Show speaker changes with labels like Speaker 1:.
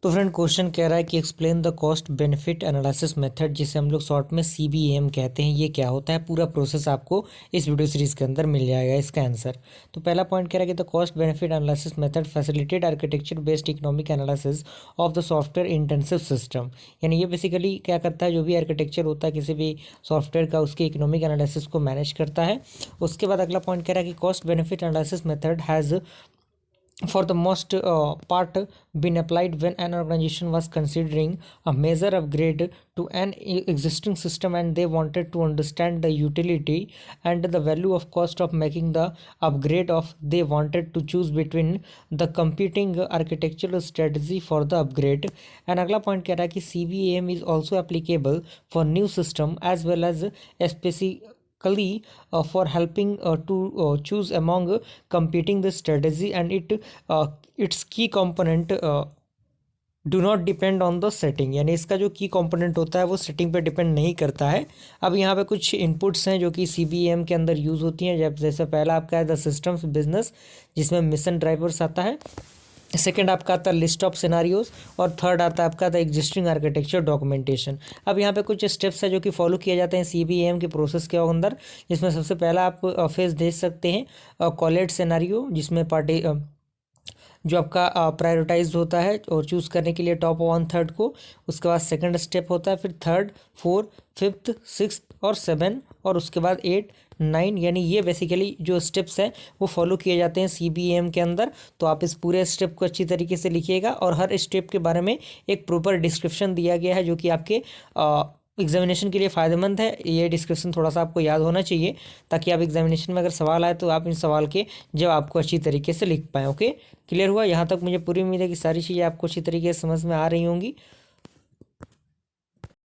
Speaker 1: तो friend question कह रहा है कि explain the cost benefit analysis method, जिसे हम लोग शॉर्ट में CBAM कहते हैं। ये क्या होता है, पूरा प्रोसेस आपको इस वीडियो सीरीज के अंदर मिल जाएगा इसका आंसर। तो पहला पॉइंट कह रहा है कि the cost benefit analysis method facilitate architecture based economic analysis of the software intensive system. यानी ये बेसिकली क्या करता है, जो भी आर्किटेक्चर होता है किसी भी सॉफ्टवेयर का, उसके इकोनॉमिक एनालिसिस को मैनेज करता है। उसके बाद अगला पॉइंट कह रहा है कि cost benefit analysis method has for the most part been applied when an organization was considering a major upgrade to an existing system, and they wanted to understand the utility and the value of cost of making the upgrade. Of they wanted to choose between the competing architectural strategy for the upgrade. And अगला point कह रहा है कि CBAM is also applicable for new system as well as specifically for helping to choose among competing the strategy, and its key component do not depend on the setting. यानी इसका जो की component होता है वो सेटिंग पे depend नहीं करता है। अब यहाँ पे कुछ इनपुट्स हैं जो कि CBAM के अंदर यूज़ होती हैं। जब जैसे पहला आपका है द सिस्टम्स बिजनेस, जिसमें मिशन ड्राइवर्स आता है। सेकेंड आपका आता है लिस्ट ऑफ सिनारियोज, और थर्ड आता है आपका द एग्जिस्टिंग आर्किटेक्चर डॉक्यूमेंटेशन। अब यहाँ पे कुछ स्टेप्स है जो कि फॉलो किए जाते हैं CBAM के प्रोसेस के अंदर, जिसमें सबसे पहला आप फेज देख सकते हैं कॉलेट सिनारियो, जिसमें पार्टी जो आपका प्रायोरिटाइज होता है और चूज़ करने के लिए टॉप 1/3 को। उसके बाद सेकंड स्टेप होता है, फिर थर्ड, फोर्थ, फिफ्थ, सिक्स्थ और 7, और उसके बाद 8, 9। यानी ये बेसिकली जो स्टेप्स हैं वो फॉलो किए जाते हैं CBAM के अंदर। तो आप इस पूरे स्टेप को अच्छी तरीके से लिखिएगा, और हर स्टेप के बारे में एक प्रॉपर डिस्क्रिप्शन दिया गया है जो कि आपके एग्जामिनेशन के लिए फ़ायदेमंद है। ये डिस्क्रिप्शन थोड़ा सा आपको याद होना चाहिए, ताकि आप एग्जामिनेशन में अगर सवाल आए तो आप इन सवाल के जवाब आपको अच्छी तरीके से लिख पाएँ। ओके, क्लियर हुआ? यहाँ तक मुझे पूरी उम्मीद है कि सारी चीज़ें आपको अच्छी तरीके से समझ में आ रही होंगी।